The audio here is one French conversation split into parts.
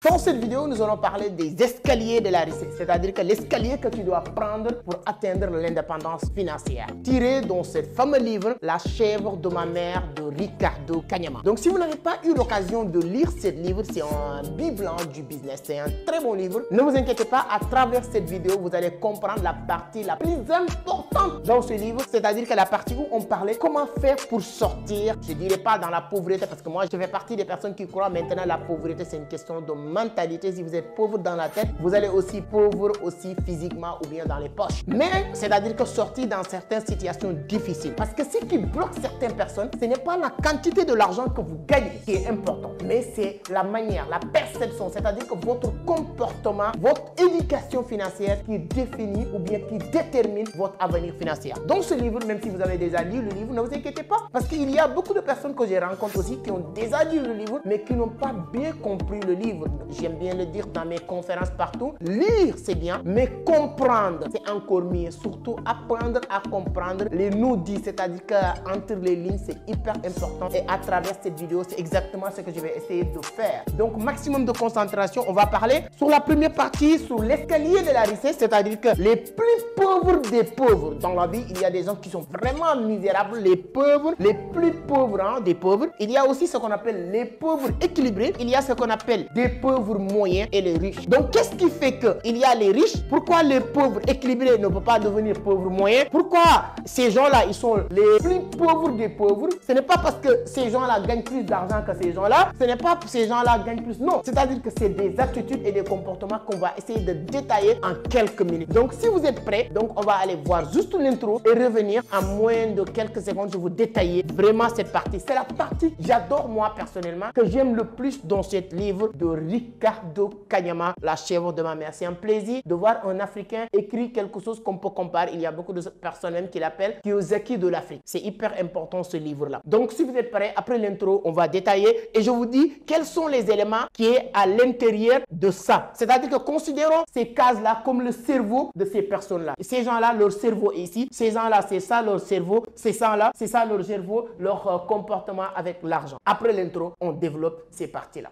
Dans cette vidéo, nous allons parler des escaliers de la richesse, c'est-à-dire que l'escalier que tu dois prendre pour atteindre l'indépendance financière. Tiré dans ce fameux livre, La chèvre de ma mère de Ricardo Kanyama. Donc, si vous n'avez pas eu l'occasion de lire ce livre, c'est un bible du business. C'est un très bon livre. Ne vous inquiétez pas, à travers cette vidéo, vous allez comprendre la partie la plus importante dans ce livre, c'est-à-dire que la partie où on parlait comment faire pour sortir, je ne dirais pas dans la pauvreté, parce que moi, je fais partie des personnes qui croient maintenant la pauvreté, c'est une question de mentalité. Si vous êtes pauvre dans la tête, vous allez aussi pauvre aussi physiquement ou bien dans les poches. Mais c'est-à-dire que sortir dans certaines situations difficiles. Parce que ce qui bloque certaines personnes, ce n'est pas la quantité de l'argent que vous gagnez qui est important, mais c'est la manière, la perception, c'est-à-dire que votre comportement, votre éducation financière qui définit ou bien qui détermine votre avenir financier. Dans ce livre, même si vous avez déjà lu le livre, ne vous inquiétez pas, parce qu'il y a beaucoup de personnes que j'ai rencontrées aussi qui ont déjà lu le livre, mais qui n'ont pas bien compris le livre. J'aime bien le dire dans mes conférences partout. Lire, c'est bien, mais comprendre, c'est encore mieux. Surtout apprendre à comprendre les no-dits, c'est-à-dire qu'entre les lignes, c'est hyper important. Et à travers cette vidéo, c'est exactement ce que je vais essayer de faire. Donc, maximum de concentration. On va parler sur la première partie, sur l'escalier de la richesse, c'est-à-dire que les plus pauvres des pauvres. Dans la vie, il y a des gens qui sont vraiment misérables, les pauvres, les plus pauvres des pauvres. Il y a aussi ce qu'on appelle les pauvres équilibrés. Il y a ce qu'on appelle des pauvres moyens et les riches. Donc, qu'est-ce qui fait qu'il y a les riches? Pourquoi les pauvres équilibrés ne peuvent pas devenir pauvres moyens? Pourquoi ces gens-là, ils sont les plus pauvres des pauvres? Ce n'est pas parce que ces gens-là gagnent plus d'argent que ces gens-là. Ce n'est pas que ces gens-là gagnent plus. Non, c'est-à-dire que c'est des attitudes et des comportements qu'on va essayer de détailler en quelques minutes. Donc, si vous êtes prêts, donc on va aller voir juste l'intro et revenir en moins de quelques secondes. Je vais vous détailler vraiment cette partie. C'est la partie que j'adore moi personnellement, que j'aime le plus dans ce livre de Ricardo Kanyama, La chèvre de ma mère. C'est un plaisir de voir un Africain écrire quelque chose qu'on peut comparer. Il y a beaucoup de personnes même qui l'appellent Kiyosaki de l'Afrique. C'est hyper important ce livre-là. Donc, si vous êtes prêts, après l'intro, on va détailler et je vous dis quels sont les éléments qui sont à l'intérieur de ça. C'est-à-dire que considérons ces cases-là comme le cerveau de ces personnes-là. Ces gens-là, leur cerveau est ici. Ces gens-là, c'est ça leur cerveau. Ces gens-là, c'est ça leur cerveau, leur comportement avec l'argent. Après l'intro, on développe ces parties-là.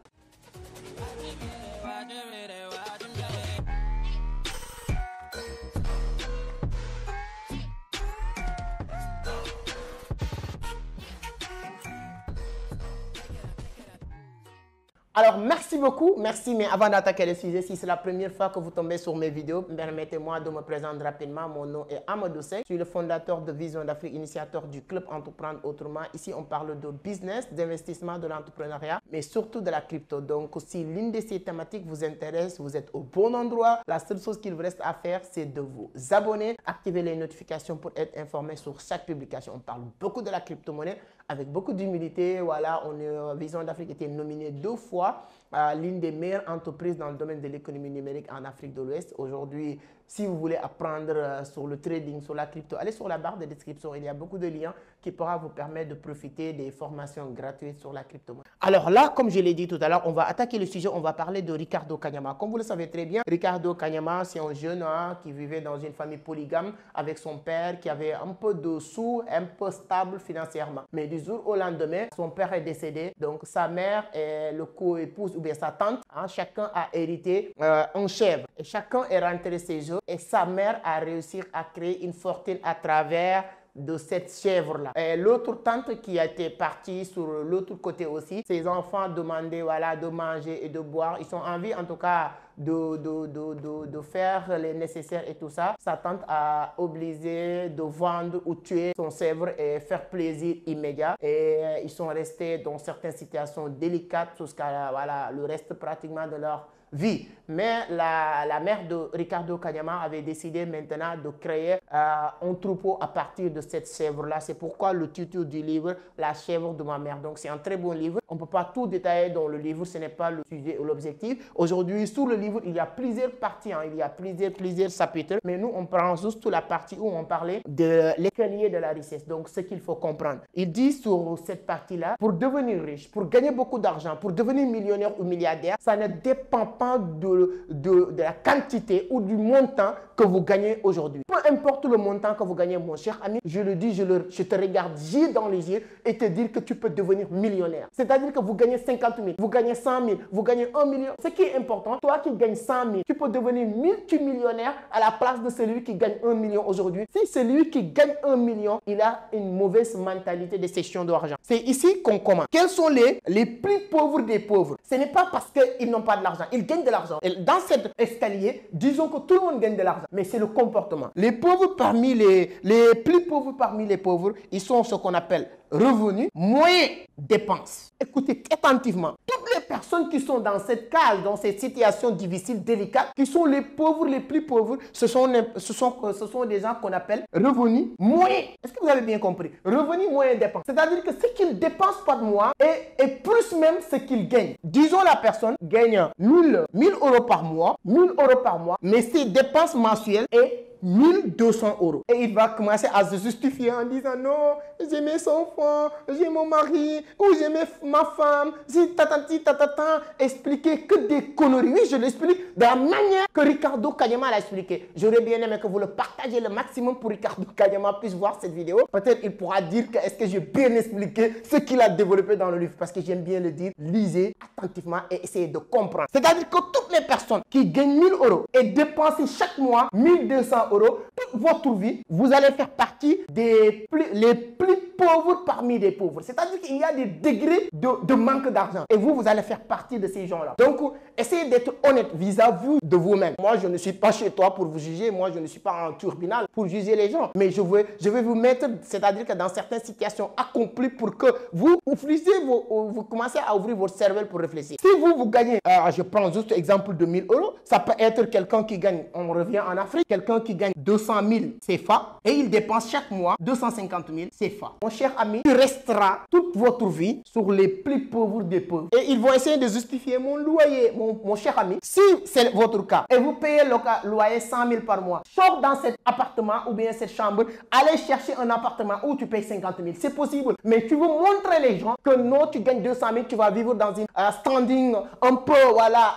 Alors, merci beaucoup, merci, mais avant d'attaquer le sujet, si c'est la première fois que vous tombez sur mes vidéos, permettez-moi de me présenter rapidement. Mon nom est Amadou Seck, je suis le fondateur de Vision d'Afrique, initiateur du club Entreprendre Autrement. Ici, on parle de business, d'investissement, de l'entrepreneuriat, mais surtout de la crypto. Donc, si l'une de ces thématiques vous intéresse, vous êtes au bon endroit. La seule chose qu'il vous reste à faire, c'est de vous abonner, activer les notifications pour être informé sur chaque publication. On parle beaucoup de la crypto-monnaie avec beaucoup d'humilité. Voilà, Vision d'Afrique était nominée 2 fois l'une des meilleures entreprises dans le domaine de l'économie numérique en Afrique de l'Ouest. Aujourd'hui, si vous voulez apprendre sur le trading, sur la crypto, allez sur la barre de description. Il y a beaucoup de liens qui pourront vous permettre de profiter des formations gratuites sur la crypto. Alors là, comme je l'ai dit tout à l'heure, on va attaquer le sujet. On va parler de Ricardo Kanyama. Comme vous le savez très bien, Ricardo Kanyama, c'est un jeune qui vivait dans une famille polygame avec son père qui avait un peu de sous, un peu stable financièrement. Mais du jour au lendemain, son père est décédé. Donc sa mère et le co-épouse ou bien sa tante, chacun a hérité un chèvre. Et chacun est rentré chez eux. Et sa mère a réussi à créer une fortune à travers de cette chèvre-là. L'autre tante qui a été partie sur l'autre côté aussi, ses enfants demandaient voilà, de manger et de boire. Ils sont en vie en tout cas de faire les nécessaires et tout ça. Sa tante a obligé de vendre ou tuer son chèvre et faire plaisir immédiat. Et ils sont restés dans certaines situations délicates jusqu'à voilà, le reste pratiquement de leur vie. Mais la mère de Ricardo Kanyama avait décidé maintenant de créer un troupeau à partir de cette chèvre-là. C'est pourquoi le titre du livre, La chèvre de ma mère. Donc c'est un très bon livre. On ne peut pas tout détailler dans le livre, ce n'est pas le sujet ou l'objectif. Aujourd'hui, sur le livre, il y a plusieurs parties, il y a plusieurs chapitres. Mais nous, on prend juste la partie où on parlait de l'escalier de la richesse. Donc ce qu'il faut comprendre. Il dit sur cette partie-là, pour devenir riche, pour gagner beaucoup d'argent, pour devenir millionnaire ou milliardaire, ça ne dépend pas de la quantité ou du montant que vous gagnez aujourd'hui. Peu importe le montant que vous gagnez, mon cher ami, je le dis, je te regarde yeux dans les yeux et te dire que tu peux devenir millionnaire. C'est-à-dire que vous gagnez 50 000, vous gagnez 100 000, vous gagnez 1 million. Ce qui est important, toi qui gagnes 100 000, tu peux devenir multimillionnaire à la place de celui qui gagne 1 million aujourd'hui. Si celui qui gagne 1 million, il a une mauvaise mentalité de gestion d'argent. C'est ici qu'on commence. Quels sont les plus pauvres des pauvres? Ce n'est pas parce qu'ils n'ont pas de l'argent, ils gagnent de l'argent. Dans cet escalier, disons que tout le monde gagne de l'argent, mais c'est le comportement. Les pauvres parmi les plus pauvres parmi les pauvres, ils sont ce qu'on appelle revenus, moyens, dépenses. Écoutez attentivement. Toutes les personnes qui sont dans cette case, dans cette situation difficile, délicate, qui sont les pauvres, les plus pauvres, ce sont des gens qu'on appelle revenus, moyens. Est-ce que vous avez bien compris? Revenus, moyens, dépenses. C'est-à-dire que ce qu'ils dépensent par mois est plus même ce qu'ils gagnent. Disons la personne gagne 1000 euros par mois, 1000 euros par mois, mais ses dépenses mensuelles est 1200 euros. Et il va commencer à se justifier en disant non, j'ai mes enfants, j'ai mon mari, ou j'ai ma femme, j'ai tatati tatata, expliquer que des conneries. Oui, je l'explique de la manière que Ricardo Kanyama l'a expliqué. J'aurais bien aimé que vous le partagez le maximum pour Ricardo Kanyama puisse voir cette vidéo. Peut-être il pourra dire que est-ce que j'ai bien expliqué ce qu'il a développé dans le livre, parce que j'aime bien le dire. Lisez attentivement et essayez de comprendre. C'est-à-dire que toutes les personnes qui gagnent 1000 euros et dépensent chaque mois 1200 euros, toute votre vie, vous allez faire partie les plus pauvres parmi les pauvres. C'est-à-dire qu'il y a des degrés de manque d'argent. Et vous allez faire partie de ces gens-là. Donc, essayez d'être honnête vis-à-vis de vous-même. Moi, je ne suis pas chez toi pour vous juger. Moi, je ne suis pas en tribunal pour juger les gens. Mais je vais vous mettre, c'est-à-dire que dans certaines situations accomplies pour que vous commencez à ouvrir votre cervelle pour réfléchir. Si vous gagnez, je prends juste l'exemple de 1000 euros, ça peut être quelqu'un qui gagne, on revient en Afrique, quelqu'un qui gagne 200 000 CFA et il dépense chaque mois 250 000 CFA. Mon cher ami, tu resteras toute votre vie sur les plus pauvres des pauvres. Et ils vont essayer de justifier mon loyer, mon cher ami. Si c'est votre cas et vous payez le loyer 100 000 par mois, sors dans cet appartement ou bien cette chambre, allez chercher un appartement où tu payes 50 000. C'est possible. Mais tu veux montrer les gens que non, tu gagnes 200 000, tu vas vivre dans une standing un peu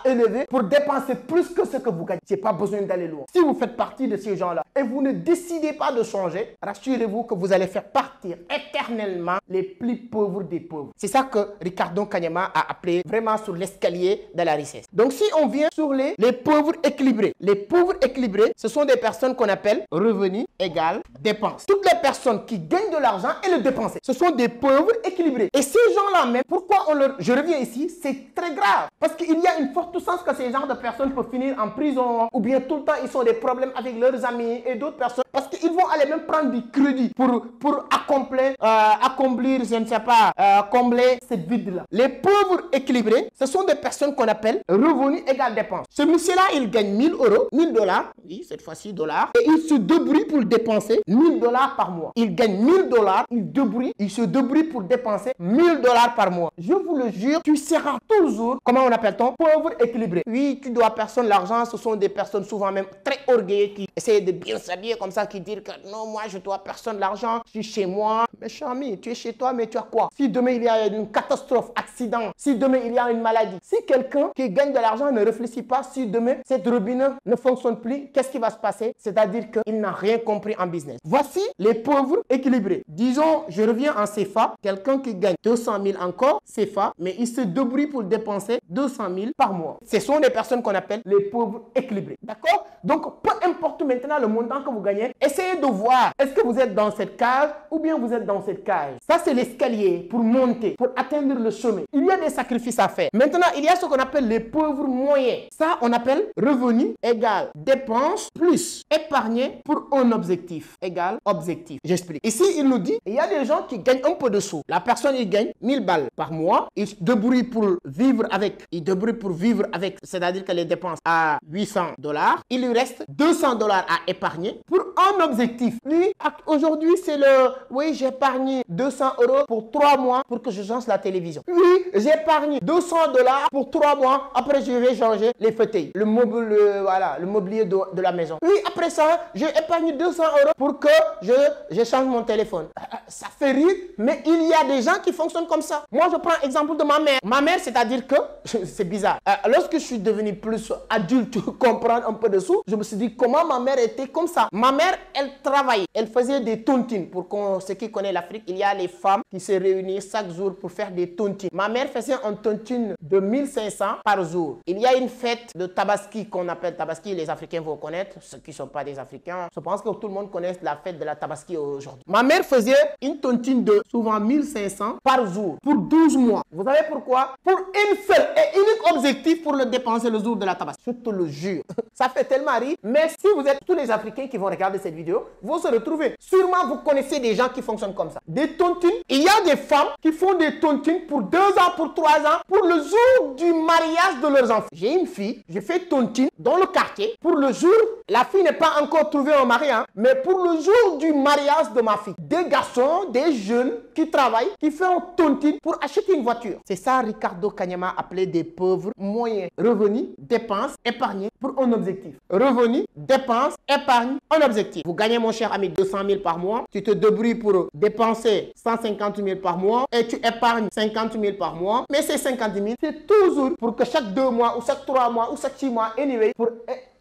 élevé pour dépenser plus que ce que vous gagnez. Tu n'as pas besoin d'aller loin. Si vous faites partie de ces gens-là et vous ne décidez pas de changer, rassurez-vous que vous allez faire partir éternellement les plus pauvres des pauvres. C'est ça que Ricardo Kanyama a appelé vraiment sur l'escalier de la richesse. Donc si on vient sur les pauvres équilibrés, les pauvres équilibrés, ce sont des personnes qu'on appelle revenus égale dépenses. Toutes les personnes qui gagnent de l'argent et le dépensent, ce sont des pauvres équilibrés. Et ces gens-là même, pourquoi je reviens ici, c'est très grave. Parce qu'il y a une forte chance que ces genres de personnes peuvent finir en prison ou bien tout le temps ils ont des problèmes avec leurs amis et d'autres personnes parce qu'ils vont aller même prendre du crédit pour accomplir, je ne sais pas, combler cette vide-là. Les pauvres équilibrés, ce sont des personnes qu'on appelle revenus égale dépenses. Ce monsieur-là, il gagne 1000 euros, 1000 dollars, oui, cette fois-ci dollars, et il se débrouille pour dépenser 1000 dollars par mois. Il gagne 1000 dollars, il se débrouille pour dépenser 1000 dollars par mois. Je vous le jure, tu seras toujours, comment on appelle-t-on, pauvre équilibré. Oui, tu dois à personne l'argent, ce sont des personnes souvent même très orgueilleuses qui essayent de bien s'habiller comme ça, qui disent que non, moi je dois à personne l'argent, je suis chez moi. Mais cher ami, tu es chez toi, mais tu as quoi? Si demain il y a une catastrophe, accident, si demain il y a une maladie, si quelqu'un qui gagne de l'argent ne réfléchit pas, si demain cette robinet ne fonctionne plus, qu'est-ce qui va se passer? C'est-à-dire qu'il n'a rien compris en business. Voici les pauvres équilibrés. Disons, je reviens en CFA, quelqu'un qui gagne 200 000 encore CFA, mais il se débrouille pour dépenser 200 000 par mois. Ce sont des personnes qu'on appelle les pauvres équilibrés. D'accord? Donc, peu importe maintenant le montant que vous gagnez, essayez de voir, est-ce que vous êtes dans cette case ou bien vous êtes dans cette case. Ça, c'est l'escalier pour monter, pour atteindre le sommet. Il y a des sacrifices à faire. Maintenant, il y a ce qu'on appelle les pauvres moyens. Ça, on appelle revenu égale dépense plus épargner pour un objectif égale objectif. J'explique. Ici, il nous dit, il y a des gens qui gagnent un peu de sous. La personne, il gagne 1000 balles par mois. Il se débrouille pour vivre avec. C'est-à-dire que les dépenses à 800 dollars. Il lui reste 200 dollars à épargner pour un objectif. Lui, aujourd'hui, c'est oui, j'ai épargné 200 euros pour 3 mois pour que je lance la télévision. Oui, j'ai épargné épargne 200 $ pour 3 mois. Après, je vais changer les fauteuils, le mobilier de la maison. Puis après ça, je épargne 200 € pour que je change mon téléphone. Ça fait rire, mais il y a des gens qui fonctionnent comme ça. Moi, je prends l'exemple de ma mère. Ma mère, c'est-à-dire que, c'est bizarre. Lorsque je suis devenu plus adulte, comprendre un peu de sous, je me suis dit comment ma mère était comme ça. Ma mère, elle travaillait. Elle faisait des tontines. Pour ceux qui connaissent l'Afrique, il y a les femmes qui se réunissent chaque jour pour faire des tontines. Ma mère faisait un tontine de 1500 par jour. Il y a une fête de Tabaski qu'on appelle Tabaski. Les Africains vont connaître. Ceux qui ne sont pas des Africains, je pense que tout le monde connaît la fête de la Tabaski aujourd'hui. Ma mère faisait une tontine de souvent 1500 par jour pour 12 mois. Vous savez pourquoi? Pour une seule et unique objectif pour le dépenser le jour de la Tabaski. Je te le jure. Ça fait tellement rire. Mais si vous êtes tous les Africains qui vont regarder cette vidéo, vont se retrouver. Sûrement, vous connaissez des gens qui fonctionnent comme ça. Des tontines. Il y a des femmes qui font des tontines pour 2 ans, pour 3 ans, pour le jour du mariage de leurs enfants. J'ai une fille, je fais tontine dans le quartier pour le jour. La fille n'est pas encore trouvée un mari, hein, mais pour le jour du mariage de ma fille. Des garçons, des jeunes qui travaillent, qui font tontine pour acheter une voiture. C'est ça Ricardo Kanyama appelait des pauvres moyens. Revenus, dépenses, épargnés pour un objectif. Revenus, dépenses, épargne, un objectif. Vous gagnez, mon cher ami, 200 000 par mois. Tu te débrouilles pour dépenser 150 000 par mois et tu épargnes 50 000 par mois. Mais ces 50 000, c'est toujours pour que chaque 2 mois ou chaque 3 mois ou chaque 6 mois, anyway, pour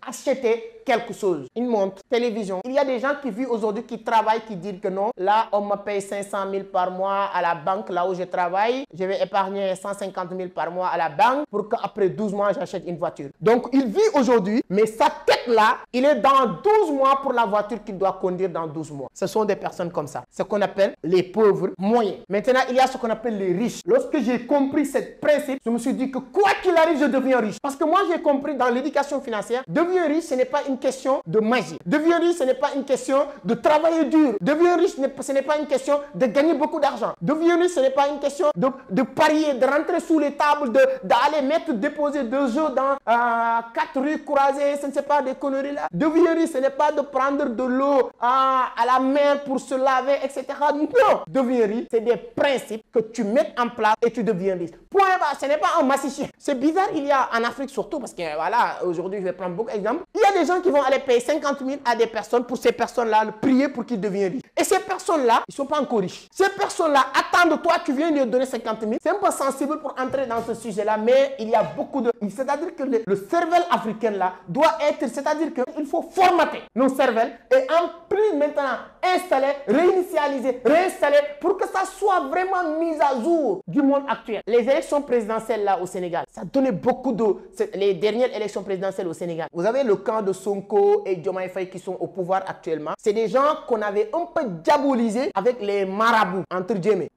acheter quelque chose, une montre, télévision. Il y a des gens qui vivent aujourd'hui, qui travaillent, qui disent que non, là, on me paye 500 000 par mois à la banque, là où je travaille. Je vais épargner 150 000 par mois à la banque pour qu'après 12 mois, j'achète une voiture. Donc, il vit aujourd'hui, mais sa tête là, il est dans 12 mois pour la voiture qu'il doit conduire dans 12 mois. Ce sont des personnes comme ça. Ce qu'on appelle les pauvres moyens. Maintenant, il y a ce qu'on appelle les riches. Lorsque j'ai compris ce principe, je me suis dit que quoi qu'il arrive, je deviens riche. Parce que moi, j'ai compris dans l'éducation financière, devenir riche, ce n'est pas une question de magie. Devenir riche, ce n'est pas une question de travailler dur. Devenir riche, ce n'est pas une question de gagner beaucoup d'argent. Devenir riche, ce n'est pas une question de parier, de rentrer sous les tables, d'aller déposer 2 jeux dans 4 rues croisées, ce ne sais pas, des conneries là. Devenir riche, ce n'est pas de prendre de l'eau à la mer pour se laver, etc. Non. Devenir riche, c'est des principes que tu mets en place et tu deviens riche. Point bas, ce n'est pas un massicien. C'est bizarre, il y a en Afrique surtout, parce que voilà, aujourd'hui, je vais prendre beaucoup d'exemples. Il y a des gens qui vont aller payer 50 000 à des personnes pour ces personnes-là, prier pour qu'ils deviennent riches. Et ces personnes-là, ils ne sont pas encore riches. Ces personnes-là attendent de toi, tu viens de leur donner 50 000. C'est un peu sensible pour entrer dans ce sujet-là, mais il y a beaucoup de... C'est-à-dire que le cerveau africain là doit être... C'est-à-dire qu'il faut formater nos cerveaux et en plus maintenant installer, réinitialiser, réinstaller pour que ça soit vraiment mis à jour du monde actuel. Les élections présidentielles là au Sénégal, ça donnait beaucoup de... Les dernières élections présidentielles au Sénégal. Vous avez le camp de Sonko et Diomaye Faye qui sont au pouvoir actuellement. C'est des gens qu'on avait un peu diabolisés avec les marabouts, entre guillemets.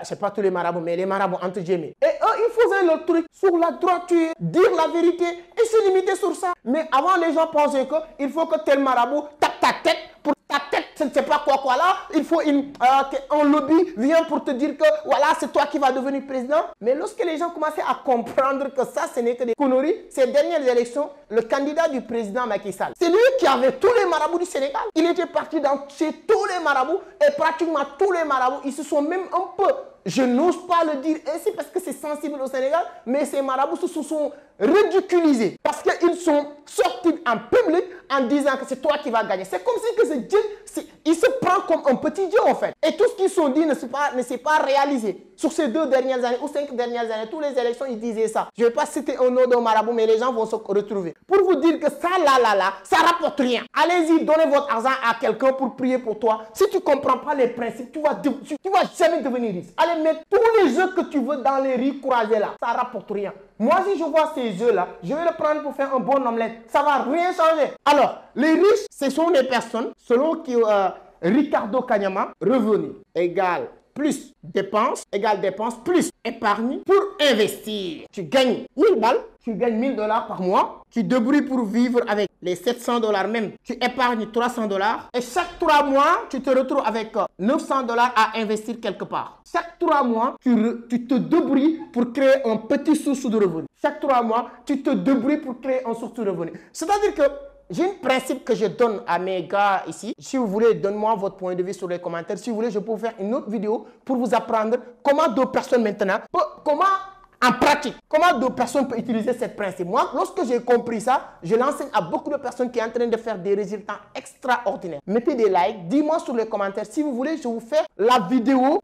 C'est pas tous les marabouts, mais les marabouts, entre guillemets. Et eux, ils faisaient le truc sur la droiture, dire la vérité et se limiter sur ça. Mais avant, les gens pensaient qu'il faut que tel marabout tape ta tête pour ta tête, je ne sais pas quoi là. Il faut un lobby vient pour te dire que voilà, c'est toi qui vas devenir président. Mais lorsque les gens commençaient à comprendre que ça, ce n'est que des conneries, ces dernières élections, le candidat du président Macky Sall, c'est lui qui avait tous les marabouts du Sénégal. Il était parti chez tous les marabouts et pratiquement tous les marabouts, ils se sont même un peu... Je n'ose pas le dire ainsi parce que c'est sensible au Sénégal, mais ces marabouts se sont ridiculisés parce qu'ils sont sortis en public en disant que c'est toi qui vas gagner. C'est comme si que ce Dieu, il se prend comme un petit Dieu en fait. Et tout ce qu'ils sont dit ne s'est pas réalisé. Sur ces 2 dernières années ou 5 dernières années, toutes les élections, ils disaient ça. Je ne vais pas citer un nom de marabout, mais les gens vont se retrouver. Pour vous dire que ça, ça rapporte rien. Allez-y, donnez votre argent à quelqu'un pour prier pour toi. Si tu ne comprends pas les principes, tu vas jamais devenir riche. Allez mettre tous les œufs que tu veux dans les riz croisés là. Ça rapporte rien. Moi, si je vois ces œufs là, je vais le prendre pour faire un bon omelette. Ça va rien changer. Alors, les riches, ce sont des personnes, selon Ricardo Kanyama, revenu égale plus dépenses égale dépenses plus épargne pour investir. Tu gagnes 1000 balles, tu gagnes 1000 $ par mois, tu débrouilles pour vivre avec les 700 $ même, tu épargnes 300 $ et chaque 3 mois, tu te retrouves avec 900 $ à investir quelque part. Chaque 3 mois, tu te débrouilles pour créer un petit source de revenu. Chaque 3 mois, tu te débrouilles pour créer un source de revenu. C'est-à-dire que j'ai un principe que je donne à mes gars ici. Si vous voulez, donne-moi votre point de vue sur les commentaires. Si vous voulez, je peux vous faire une autre vidéo pour vous apprendre comment 2 personnes maintenant, comment en pratique. Comment deux personnes peuvent utiliser ce principe? Moi, lorsque j'ai compris ça, je l'enseigne à beaucoup de personnes qui sont en train de faire des résultats extraordinaires. Mettez des likes, dis-moi sur les commentaires. Si vous voulez, je vais vous faire la vidéo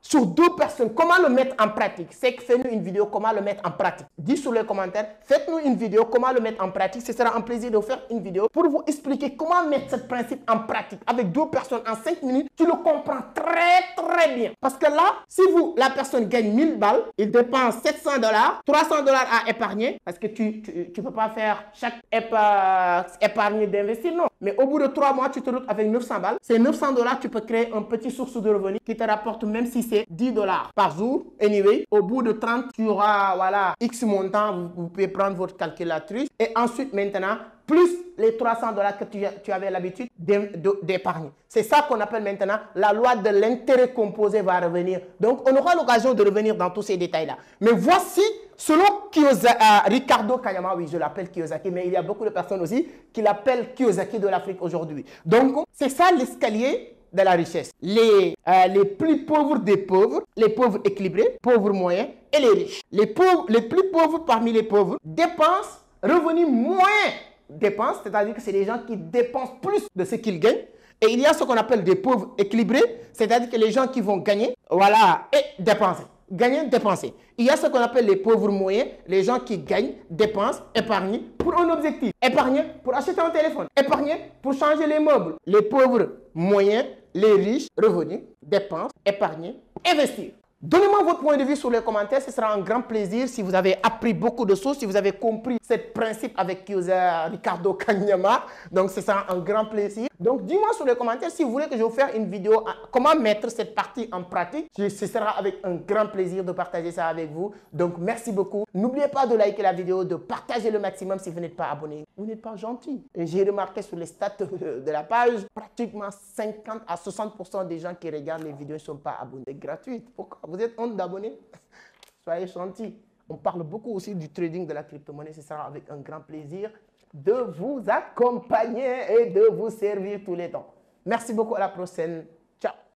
sur deux personnes. Comment le mettre en pratique? C'est que faites-nous une vidéo comment le mettre en pratique. Dites sur les commentaires, faites-nous une vidéo comment le mettre en pratique. Ce sera un plaisir de vous faire une vidéo pour vous expliquer comment mettre ce principe en pratique. Avec deux personnes en 5 minutes, tu le comprends très bien. Parce que là, si la personne gagne 1000 balles, il dépense 700 $, 300 $ à épargner. Parce que tu ne peux pas faire chaque épargne d'investir, non. Mais au bout de 3 mois, tu te retrouves avec 900 balles. Ces 900 $, tu peux créer un petit source de revenus qui te rapporte, même si c'est 10 $ par jour. Anyway, au bout de 30, tu auras, voilà, X montant. Vous pouvez prendre votre calculatrice. Et ensuite, maintenant, plus les 300 $ que tu avais l'habitude d'épargner. C'est ça qu'on appelle maintenant la loi de l'intérêt composé va revenir. Donc, on aura l'occasion de revenir dans tous ces détails-là. Mais voici, selon Ricardo Kanyama, oui, je l'appelle Kiyosaki, mais il y a beaucoup de personnes aussi qui l'appellent Kiyosaki de l'Afrique aujourd'hui. Donc, c'est ça l'escalier de la richesse. Les plus pauvres des pauvres, les pauvres équilibrés, pauvres moyens et les riches. Les plus pauvres parmi les pauvres dépensent revenus moyens. Dépenses, c'est-à-dire que c'est des gens qui dépensent plus de ce qu'ils gagnent. Et il y a ce qu'on appelle des pauvres équilibrés, c'est-à-dire que les gens qui vont gagner, voilà, et dépenser. Gagner, dépenser. Il y a ce qu'on appelle les pauvres moyens, les gens qui gagnent, dépensent, épargnent pour un objectif. Épargner pour acheter un téléphone. Épargner pour changer les meubles. Les pauvres moyens, les riches, revenus, dépenses, épargner, investir. Donnez-moi votre point de vue sur les commentaires, ce sera un grand plaisir si vous avez appris beaucoup de choses, si vous avez compris ce principe avec Ricardo Kanyama. Donc, ce sera un grand plaisir. Donc, dis-moi sur les commentaires si vous voulez que je vous fasse une vidéo comment mettre cette partie en pratique. Ce sera avec un grand plaisir de partager ça avec vous. Donc, merci beaucoup. N'oubliez pas de liker la vidéo, de partager le maximum si vous n'êtes pas abonné. Vous n'êtes pas gentil. Et j'ai remarqué sur les stats de la page, pratiquement 50 à 60% des gens qui regardent les vidéos ne sont pas abonnés. C'est gratuit. Pourquoi? Vous êtes honte d'abonnés? Soyez gentils. On parle beaucoup aussi du trading de la crypto-monnaie. Ce sera avec un grand plaisir de vous accompagner et de vous servir tous les temps. Merci beaucoup. À la prochaine. Ciao.